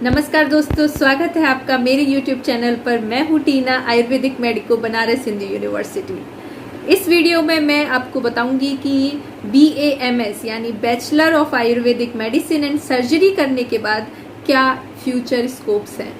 नमस्कार दोस्तों, स्वागत है आपका मेरे YouTube चैनल पर। मैं हूँ टीना, आयुर्वेदिक मेडिको, बनारस हिंदू यूनिवर्सिटी। इस वीडियो में मैं आपको बताऊंगी कि BAMS यानी bachelor of Ayurvedic medicine and surgery करने के बाद क्या फ्यूचर स्कोप्स हैं।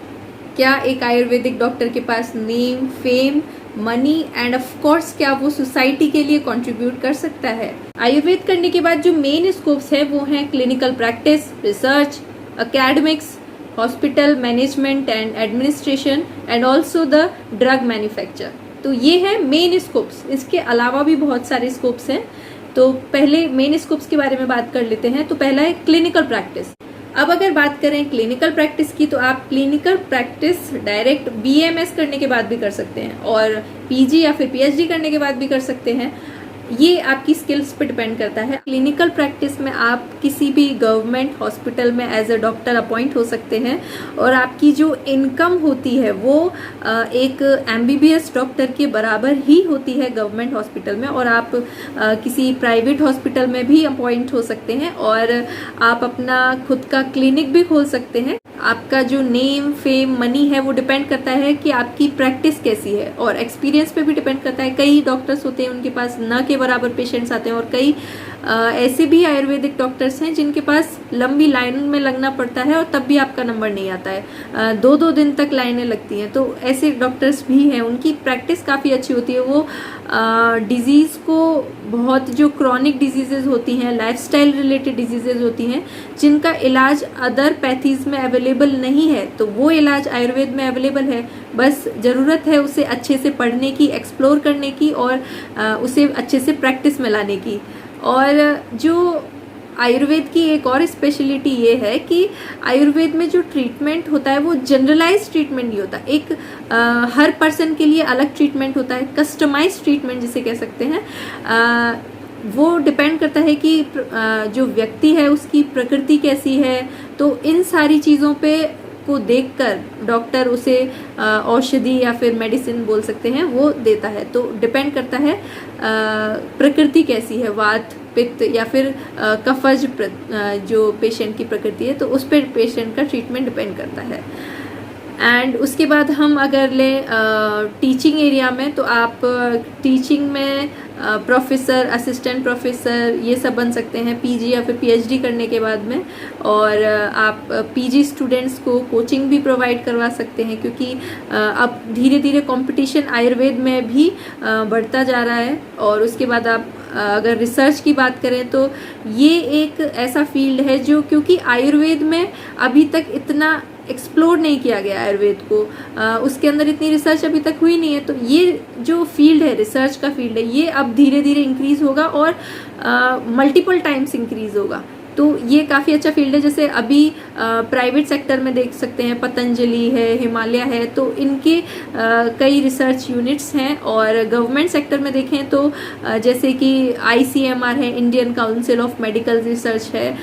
क्या एक आयुर्वेदिक डॉक्टर के पास name, fame, money and of course क्या वो सोसाइटी के लिए कंट्रीब्यूट कर सकता है। आयुर्वेद करने के बाद जो मेन स्कोप्स है वो हैं clinical practice, research, academics, hospital management and administration and also the drug manufacture. तो ये है मेन स्कोप्स। इसके अलावा भी बहुत सारे स्कोप्स हैं। तो पहले मेन स्कोप्स के बारे में बात कर लेते हैं। तो पहला है क्लिनिकल प्रैक्टिस। अब अगर बात करें क्लिनिकल प्रैक्टिस की, तो आप क्लिनिकल प्रैक्टिस डायरेक्ट BAMS करने के बाद भी कर सकते हैं और PG या फिर PhD करने के बाद भी कर सकते हैं। ये आपकी स्किल्स पे डिपेंड करता है। क्लिनिकल प्रैक्टिस में आप किसी भी गवर्नमेंट हॉस्पिटल में एज अ डॉक्टर अपॉइंट हो सकते हैं और आपकी जो इनकम होती है वो एक MBBS डॉक्टर के बराबर ही होती है गवर्नमेंट हॉस्पिटल में। और आप किसी प्राइवेट हॉस्पिटल में भी अपॉइंट हो सकते हैं और आप अपना खुद का क्लिनिक भी खोल सकते हैं। आपका जो नेम, फेम, मनी है वो डिपेंड करता है कि आपकी प्रैक्टिस कैसी है और एक्सपीरियंस पे भी डिपेंड करता है। कई डॉक्टर्स होते हैं उनके पास न के बराबर पेशेंट्स आते हैं और कई ऐसे भी आयुर्वेदिक डॉक्टर्स हैं जिनके पास लंबी लाइन में लगना पड़ता है और तब भी आपका नंबर नहीं आता है। 2-2 दिन तक लाइनें लगती हैं। तो ऐसे डॉक्टर्स भी हैं, उनकी प्रैक्टिस काफ़ी अच्छी होती है। वो डिजीज़ को, बहुत जो क्रॉनिक डिजीजेज होती हैं, लाइफस्टाइल रिलेटेड डिजीजेज होती हैं जिनका इलाज अदर पैथीज में अवेलेबल नहीं है, तो वो इलाज आयुर्वेद में अवेलेबल है। बस ज़रूरत है उसे अच्छे से पढ़ने की, एक्सप्लोर करने की और उसे अच्छे से प्रैक्टिस में लाने की। और जो आयुर्वेद की एक और स्पेशलिटी ये है कि आयुर्वेद में जो ट्रीटमेंट होता है वो जनरलाइज ट्रीटमेंट नहीं होता। एक हर पर्सन के लिए अलग ट्रीटमेंट होता है, कस्टमाइज ट्रीटमेंट जिसे कह सकते हैं। वो डिपेंड करता है कि जो व्यक्ति है उसकी प्रकृति कैसी है। तो इन सारी चीज़ों पे को देखकर डॉक्टर उसे औषधि या फिर मेडिसिन बोल सकते हैं वो देता है। तो डिपेंड करता है प्रकृति कैसी है, वात, पित्त या फिर कफज जो पेशेंट की प्रकृति है, तो उस पर पेशेंट का ट्रीटमेंट डिपेंड करता है। एंड उसके बाद हम अगर लें टीचिंग एरिया में, तो आप टीचिंग में प्रोफेसर, असिस्टेंट प्रोफेसर ये सब बन सकते हैं PG या फिर PhD करने के बाद में। और आप PG स्टूडेंट्स को कोचिंग भी प्रोवाइड करवा सकते हैं, क्योंकि अब धीरे धीरे कंपटीशन आयुर्वेद में भी बढ़ता जा रहा है। और उसके बाद आप अगर रिसर्च की बात करें तो ये एक ऐसा फील्ड है जो, क्योंकि आयुर्वेद में अभी तक इतना एक्सप्लोर नहीं किया गया आयुर्वेद को, उसके अंदर इतनी रिसर्च अभी तक हुई नहीं है। तो ये जो फील्ड है, रिसर्च का फील्ड है, ये अब धीरे धीरे इंक्रीज होगा और मल्टीपल टाइम्स इंक्रीज होगा। तो ये काफ़ी अच्छा फील्ड है। जैसे अभी प्राइवेट सेक्टर में देख सकते हैं, पतंजलि है, हिमालय है, तो इनके कई रिसर्च यूनिट्स हैं। और गवर्नमेंट सेक्टर में देखें तो जैसे कि ICMR है, Indian council of medical research है,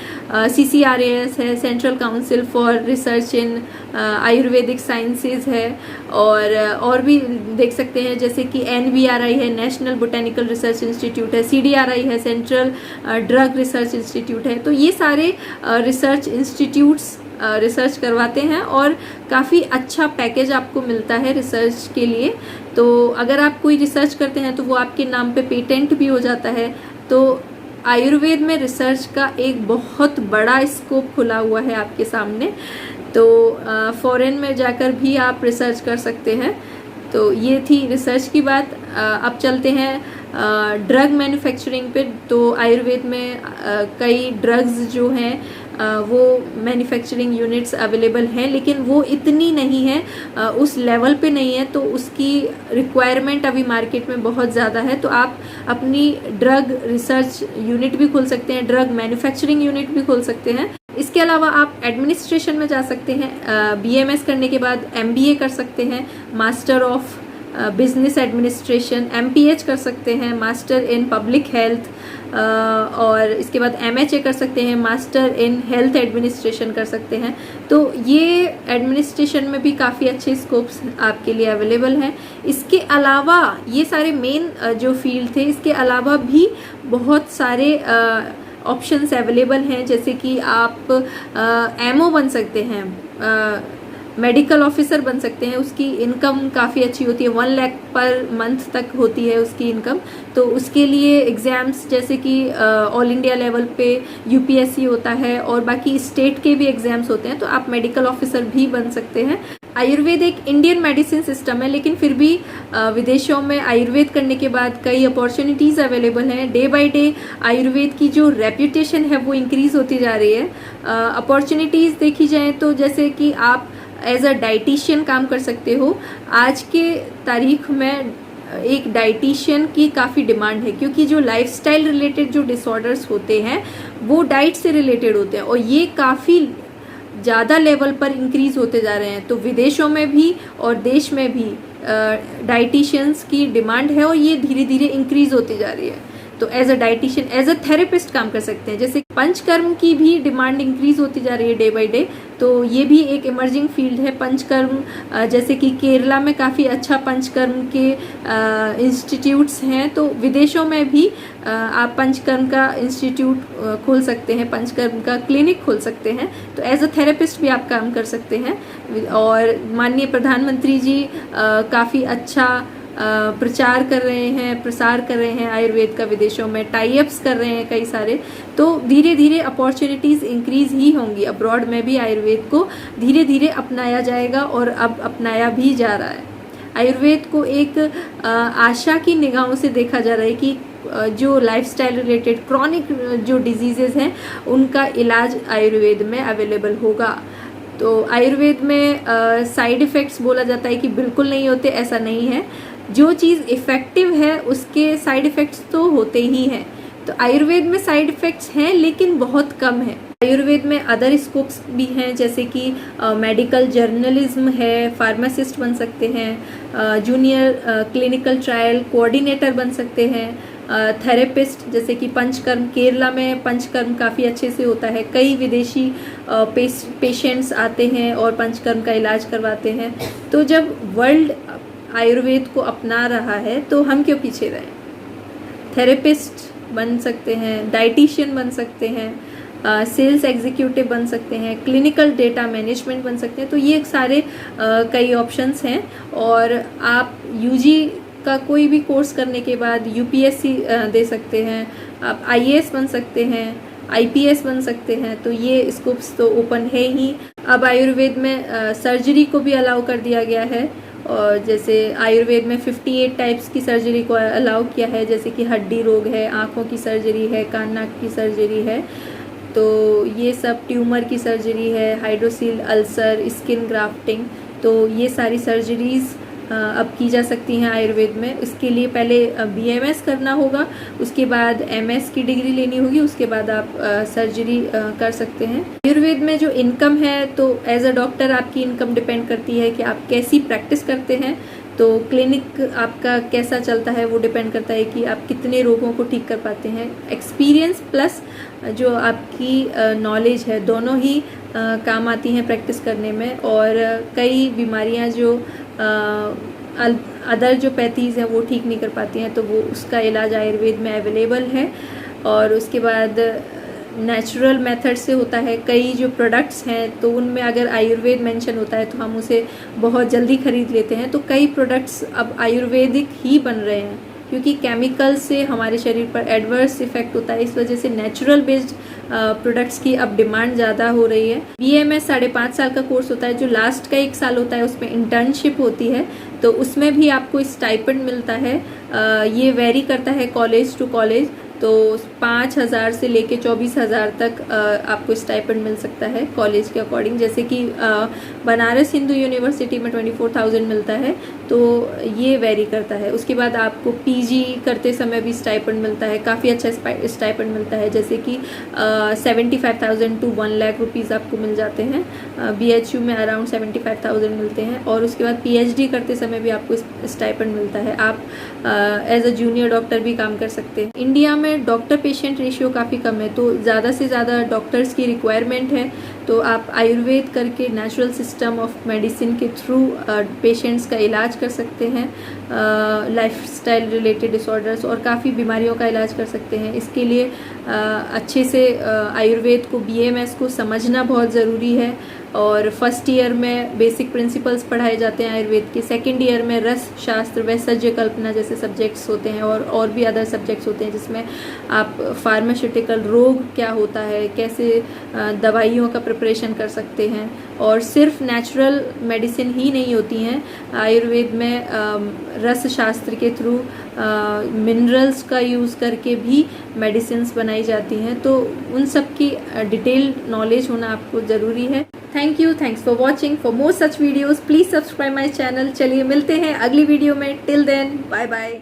CCRAS है, central council for research in Ayurvedic sciences है। और भी देख सकते हैं जैसे कि NBRI है, नेशनल बोटेनिकल रिसर्च इंस्टीट्यूट है, CDRI है, सेंट्रल ड्रग रिसर्च इंस्टीट्यूट है। तो ये सारे रिसर्च इंस्टीट्यूट्स रिसर्च करवाते हैं और काफ़ी अच्छा पैकेज आपको मिलता है रिसर्च के लिए। तो अगर आप कोई रिसर्च करते हैं तो वो आपके नाम पे पेटेंट भी हो जाता है। तो आयुर्वेद में रिसर्च का एक बहुत बड़ा स्कोप खुला हुआ है आपके सामने। तो फॉरेन में जाकर भी आप रिसर्च कर सकते हैं। तो ये थी रिसर्च की बात। अब चलते हैं ड्रग मैन्युफैक्चरिंग पे। तो आयुर्वेद में कई ड्रग्स जो हैं वो मैन्युफैक्चरिंग यूनिट्स अवेलेबल हैं, लेकिन वो इतनी नहीं है, उस लेवल पे नहीं है। तो उसकी रिक्वायरमेंट अभी मार्केट में बहुत ज़्यादा है। तो आप अपनी ड्रग रिसर्च यूनिट भी खोल सकते हैं, ड्रग मैन्युफैक्चरिंग यूनिट भी खोल सकते हैं। इसके अलावा आप एडमिनिस्ट्रेशन में जा सकते हैं। BAMS करने के बाद MBA कर सकते हैं, master of business administration, MPH कर सकते हैं, मास्टर इन पब्लिक हेल्थ, और इसके बाद MHA कर सकते हैं, मास्टर इन हेल्थ एडमिनिस्ट्रेशन कर सकते हैं। तो ये एडमिनिस्ट्रेशन में भी काफ़ी अच्छे स्कोप्स आपके लिए अवेलेबल हैं। इसके अलावा ये सारे मेन जो फील्ड थे, इसके अलावा भी बहुत सारे ऑप्शंस अवेलेबल हैं। जैसे कि आप MO बन सकते हैं, मेडिकल ऑफिसर बन सकते हैं। उसकी इनकम काफ़ी अच्छी होती है, 1 लाख पर मंथ तक होती है उसकी इनकम। तो उसके लिए एग्ज़ाम्स जैसे कि ऑल इंडिया लेवल पे यूपीएससी होता है और बाकी स्टेट के भी एग्ज़ाम्स होते हैं, तो आप मेडिकल ऑफिसर भी बन सकते हैं। आयुर्वेद एक इंडियन मेडिसिन सिस्टम है, लेकिन फिर भी विदेशों में आयुर्वेद करने के बाद कई अपॉर्चुनिटीज़ अवेलेबल हैं। डे बाय डे आयुर्वेद की जो रेप्यूटेशन है वो इंक्रीज़ होती जा रही है। अपॉर्चुनिटीज़ देखी जाए तो जैसे कि आप एज अ डाइटिशियन काम कर सकते हो। आज के तारीख में एक डाइटिशियन की काफ़ी डिमांड है, क्योंकि जो लाइफस्टाइल रिलेटेड जो डिसऑर्डर्स होते हैं वो डाइट से रिलेटेड होते हैं और ये काफ़ी ज़्यादा लेवल पर इंक्रीज़ होते जा रहे हैं। तो विदेशों में भी और देश में भी डाइटिशियंस की डिमांड है और ये धीरे धीरे इंक्रीज़ होती जा रही है। तो as a dietitian, as a therapist काम कर सकते हैं। जैसे पंचकर्म की भी डिमांड इंक्रीज होती जा रही है डे बाय डे, तो ये भी एक इमर्जिंग फील्ड है पंचकर्म। जैसे कि केरला में काफ़ी अच्छा पंचकर्म के इंस्टीट्यूट्स हैं, तो विदेशों में भी आप पंचकर्म का इंस्टीट्यूट खोल सकते हैं, पंचकर्म का क्लिनिक खोल सकते हैं। तो एज अ थेरेपिस्ट भी आप काम कर सकते हैं। और माननीय प्रधानमंत्री जी काफ़ी अच्छा प्रचार कर रहे हैं, प्रसार कर रहे हैं आयुर्वेद का, विदेशों में टाई अप्स कर रहे हैं कई सारे। तो धीरे धीरे अपॉर्चुनिटीज़ इंक्रीज ही होंगी। अब्रॉड में भी आयुर्वेद को धीरे धीरे अपनाया जाएगा और अब अपनाया भी जा रहा है। आयुर्वेद को एक आशा की निगाहों से देखा जा रहा है कि जो लाइफस्टाइल रिलेटेड क्रॉनिक जो डिजीज़ेज़ हैं उनका इलाज आयुर्वेद में अवेलेबल होगा। तो आयुर्वेद में साइड इफ़ेक्ट्स बोला जाता है कि बिल्कुल नहीं होते, ऐसा नहीं है। जो चीज़ इफ़ेक्टिव है उसके साइड इफ़ेक्ट्स तो होते ही हैं। तो आयुर्वेद में साइड इफ़ेक्ट्स हैं लेकिन बहुत कम है। आयुर्वेद में अदर स्कोप्स भी हैं, जैसे कि मेडिकल जर्नलिज्म है, फार्मासिस्ट बन सकते हैं, जूनियर क्लिनिकल ट्रायल कोऑर्डिनेटर बन सकते हैं, थेरेपिस्ट जैसे कि पंचकर्म, केरला में पंचकर्म काफ़ी अच्छे से होता है। कई विदेशी पेशेंट्स आते हैं और पंचकर्म का इलाज करवाते हैं। तो जब वर्ल्ड आयुर्वेद को अपना रहा है तो हम क्यों पीछे रहें। थेरेपिस्ट बन सकते हैं, डाइटिशियन बन सकते हैं, सेल्स एग्जीक्यूटिव बन सकते हैं, क्लिनिकल डेटा मैनेजमेंट बन सकते हैं। तो ये सारे कई ऑप्शंस हैं। और आप यूजी का कोई भी कोर्स करने के बाद यूपीएससी दे सकते हैं, आप आईएएस बन सकते हैं, आईपीएस बन सकते हैं। तो ये स्कोप्स तो ओपन है ही। अब आयुर्वेद में सर्जरी को भी अलाउ कर दिया गया है, और जैसे आयुर्वेद में 58 टाइप्स की सर्जरी को अलाउ किया है, जैसे कि हड्डी रोग है, आँखों की सर्जरी है, कान नाक की सर्जरी है। तो ये सब ट्यूमर की सर्जरी है, हाइड्रोसील अल्सर, स्किन ग्राफ्टिंग, तो ये सारी सर्जरीज़ अब की जा सकती हैं आयुर्वेद में। इसके लिए पहले बीएमएस करना होगा, उसके बाद एमएस की डिग्री लेनी होगी, उसके बाद आप सर्जरी कर सकते हैं। आयुर्वेद में जो इनकम है, तो एज अ डॉक्टर आपकी इनकम डिपेंड करती है कि आप कैसी प्रैक्टिस करते हैं। तो क्लिनिक आपका कैसा चलता है वो डिपेंड करता है कि आप कितने रोगों को ठीक कर पाते हैं। एक्सपीरियंस प्लस जो आपकी नॉलेज है, दोनों ही काम आती हैं प्रैक्टिस करने में। और कई बीमारियां जो अदर जो पैथीज़ हैं वो ठीक नहीं कर पाती हैं, तो वो उसका इलाज आयुर्वेद में अवेलेबल है। और उसके बाद नेचुरल मेथड से होता है। कई जो प्रोडक्ट्स हैं तो उनमें अगर आयुर्वेद मेंशन होता है तो हम उसे बहुत जल्दी खरीद लेते हैं। तो कई प्रोडक्ट्स अब आयुर्वेदिक ही बन रहे हैं, क्योंकि केमिकल से हमारे शरीर पर एडवर्स इफेक्ट होता है। इस वजह से नेचुरल बेस्ड प्रोडक्ट्स की अब डिमांड ज़्यादा हो रही है। बीएमएस 5.5 साल का कोर्स होता है, जो लास्ट का 1 साल होता है उसमें इंटर्नशिप होती है, तो उसमें भी आपको स्टाइपेंड मिलता है। ये वेरी करता है कॉलेज टू कॉलेज, तो 5,000 से लेके 24,000 तक आपको स्टाइपेंड मिल सकता है कॉलेज के अकॉर्डिंग। जैसे कि बनारस हिंदू यूनिवर्सिटी में 24,000 मिलता है, तो ये वेरी करता है। उसके बाद आपको पीजी करते समय भी स्टाइपेंड मिलता है, काफ़ी अच्छा स्टाइपेंड मिलता है, जैसे कि 75,000 टू 1 लाख रुपीज़ आपको मिल जाते हैं। बीएचयू में अराउंड 75,000 मिलते हैं। और उसके बाद पीएचडी करते समय भी आपको स्टाइपेंड मिलता है। आप एज अ जूनियर डॉक्टर भी काम कर सकते हैं। इंडिया में डॉक्टर पेशेंट रेशियो काफ़ी कम है, तो ज़्यादा से ज़्यादा डॉक्टर्स की रिक्वायरमेंट है। तो आप आयुर्वेद करके नेचुरल सिस्टम ऑफ मेडिसिन के थ्रू पेशेंट्स का इलाज कर सकते हैं, लाइफस्टाइल रिलेटेड डिसऑर्डर्स और काफ़ी बीमारियों का इलाज कर सकते हैं। इसके लिए अच्छे से आयुर्वेद को BAMS को समझना बहुत ज़रूरी है। और फर्स्ट ईयर में बेसिक प्रिंसिपल्स पढ़ाए जाते हैं आयुर्वेद के, सेकेंड ईयर में रस शास्त्र वैसज्य कल्पना जैसे सब्जेक्ट्स होते हैं और भी अदर सब्जेक्ट्स होते हैं जिसमें आप फार्मास्यूटिकल रोग क्या होता है, कैसे दवाइयों का प्रिपरेशन कर सकते हैं। और सिर्फ नेचुरल मेडिसिन ही नहीं होती हैं, आयुर्वेद में रस शास्त्र के थ्रू मिनरल्स का यूज़ करके भी मेडिसिन्स बनाई जाती हैं। तो उन सब की डिटेल नॉलेज होना आपको ज़रूरी है। Thanks for watching. For more such videos please subscribe my channel. चलिए मिलते हैं अगली वीडियो में। Till then bye bye.